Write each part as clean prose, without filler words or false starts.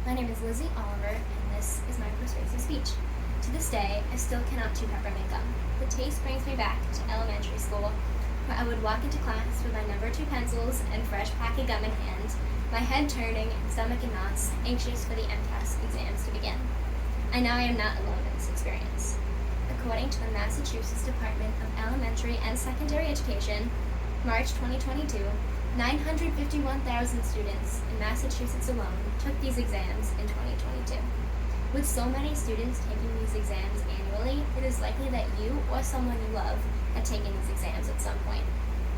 My name is Lizzie Oliver, and this is my persuasive speech. To this day, I still cannot chew peppermint gum. The taste brings me back to elementary school, where I would walk into class with my number 2 pencils and fresh pack of gum in hand, my head turning and stomach in knots, anxious for the MCAS exams to begin. I know I am not alone in this experience. According to the Massachusetts Department of Elementary and Secondary Education, March 2022, 951,000 students in Massachusetts alone took these exams in 2022. With so many students taking these exams annually, it is likely that you or someone you love had taken these exams at some point.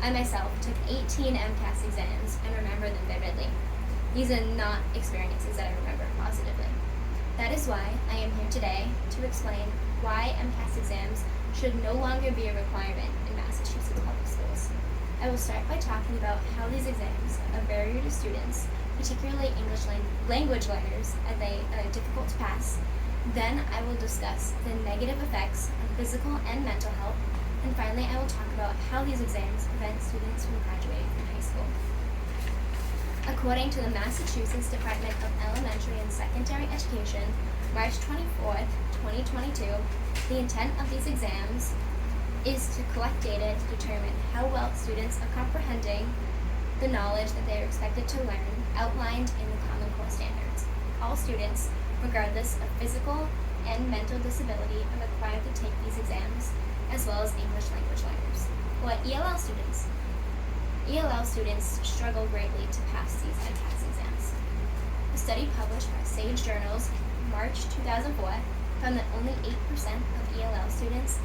I myself took 18 MCAS exams and remember them vividly. These are not experiences that I remember positively. That is why I am here today to explain why MCAS exams should no longer be a requirement in Massachusetts public schools. I will start by talking about how these exams are a barrier to students, particularly English language learners, as they are difficult to pass. Then I will discuss the negative effects on physical and mental health, and finally I will talk about how these exams prevent students from graduating from high school. According to the Massachusetts Department of Elementary and Secondary Education, March 24th, 2022, the intent of these exams is to collect data to determine how well students are comprehending the knowledge that they are expected to learn outlined in the Common Core standards. All students, regardless of physical and mental disability, are required to take these exams, as well as English language learners, or ELL students. ELL students struggle greatly to pass these MCAS exams. A study published by Sage Journals in March 2004 found that only 8% of ELL students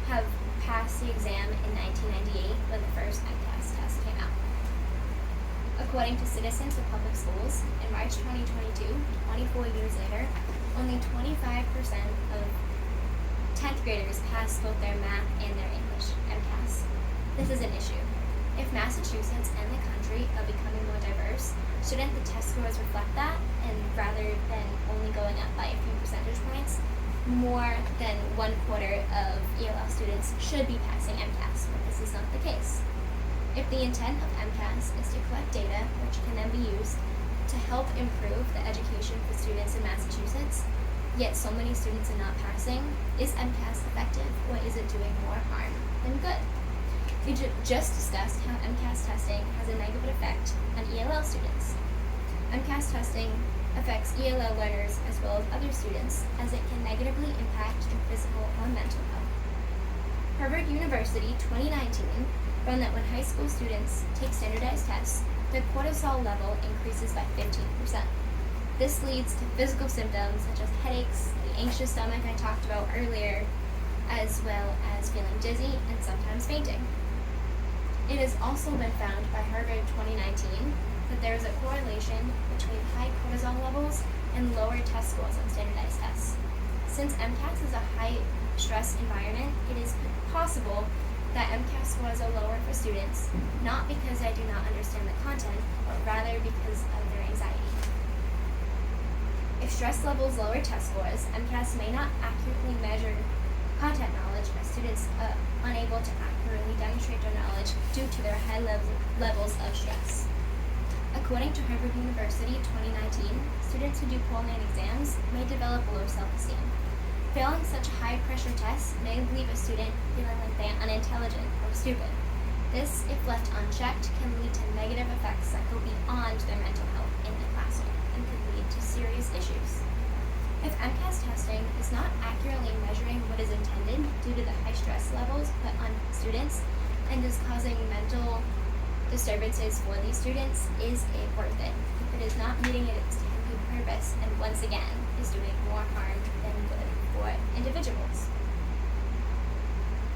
have passed the exam in 1998 when the first MCAS test came out. According to Citizens for Public Schools, in March 2022, 24 years later, only 25% of 10th graders passed both their math and their English MCAS. This is an issue. If Massachusetts and the country are becoming more diverse, shouldn't the test scores reflect that, and rather than only going up by a few percentage points, more than 1/4 of ELL students should be passing MCAS, but this is not the case. If the intent of MCAS is to collect data, which can then be used to help improve the education for students in Massachusetts, yet so many students are not passing, is MCAS effective, or is it doing more harm than good? We just discussed how MCAS testing has a negative effect on ELL students. MCAS testing affects ELL learners as well as other students, as it can negatively impact their physical or mental health. Harvard University 2019 found that when high school students take standardized tests, their cortisol level increases by 15%. This leads to physical symptoms such as headaches, the anxious stomach I talked about earlier, as well as feeling dizzy and sometimes fainting. It has also been found by Harvard 2019 that there is a correlation between high cortisol levels and lower test scores on standardized tests. Since MCAS is a high-stress environment, it is possible that MCAS scores are lower for students, not because they do not understand the content, but rather because of their anxiety. If stress levels lower test scores, MCAS may not accurately measure content knowledge, as students are unable to accurately demonstrate their knowledge due to their high levels of stress. According to Harvard University 2019, students who do poorly on exams may develop low self-esteem. Failing such high-pressure tests may leave a student feeling like they are unintelligent or stupid. This, if left unchecked, can lead to negative effects that go beyond their mental health in the classroom and could lead to serious issues. If MCAS testing is not accurately measuring what is intended due to the high stress levels put on students and is causing mental disturbances for these students, is it worth it? If it is not meeting its intended purpose and once again is doing more harm than good for individuals.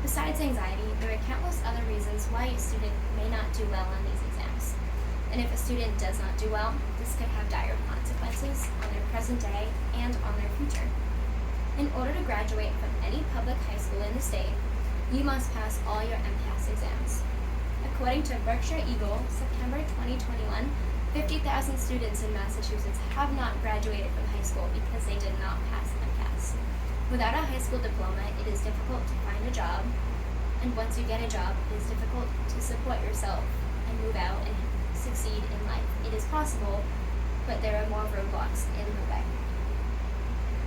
Besides anxiety, there are countless other reasons why a student may not do well on these exams. And if a student does not do well, this could have dire consequences on their present day and on their future. In order to graduate from any public high school in the state, you must pass all your MCAS exams. According to Berkshire Eagle, September 2021, 50,000 students in Massachusetts have not graduated from high school because they did not pass MCAS. Without a high school diploma, it is difficult to find a job, and once you get a job, it is difficult to support yourself and move out and succeed in life. It is possible, but there are more roadblocks in the way.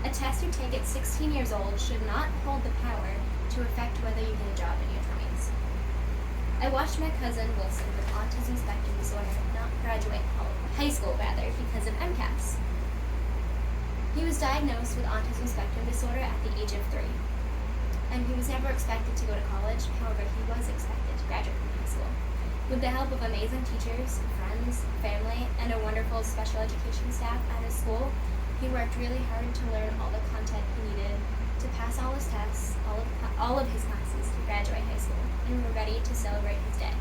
A test you take at 16 years old should not hold the power to affect whether you get a job in your 20s. I watched my cousin Wilson with autism spectrum disorder not graduate high school because of MCAS. He was diagnosed with autism spectrum disorder at the age of 3, and he was never expected to go to college. However, he was expected to graduate from high school. With the help of amazing teachers, friends, family, and a wonderful special education staff at his school, he worked really hard to learn all the content he needed to pass all his tests, all of his classes to graduate high school, and we were ready to celebrate his day.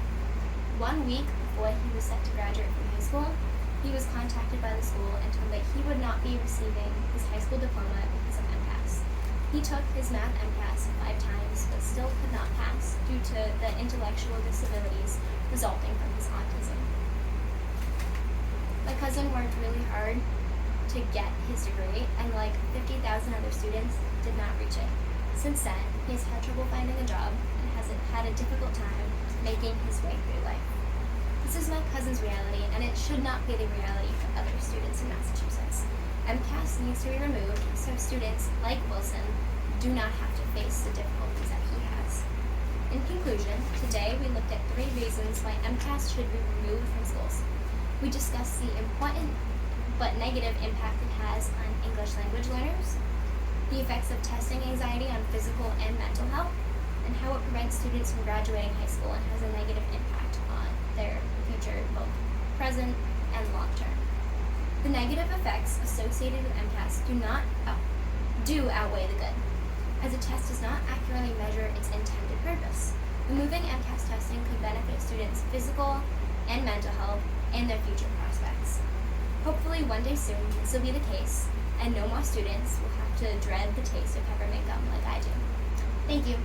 1 week before he was set to graduate from high school, he was contacted by the school and told that he would not be receiving his high school diploma because of MCAS. He took his math MCAS 5 times, but still could not pass due to the intellectual disabilities resulting from his autism. My cousin worked really hard to get his degree, and like 50,000 other students, did not reach it. Since then, he has had trouble finding a job and has had a difficult time making his way through life. This is my cousin's reality, and it should not be the reality for other students in Massachusetts. MCAS needs to be removed so students like Wilson do not have to face the difficulties that he has. In conclusion, today we looked at 3 reasons why MCAS should be removed from schools. We discussed the important but negative impact it has on English language learners, the effects of testing anxiety on physical and mental health, and how it prevents students from graduating high school and has a negative impact on their future, both present and long term. The negative effects associated with MCAS do outweigh the good, as a test does not accurately measure its intended purpose. Removing MCAS testing could benefit students' physical and mental health and their future prospects. Hopefully one day soon this will be the case, and no more students will have to dread the taste of peppermint gum like I do. Thank you.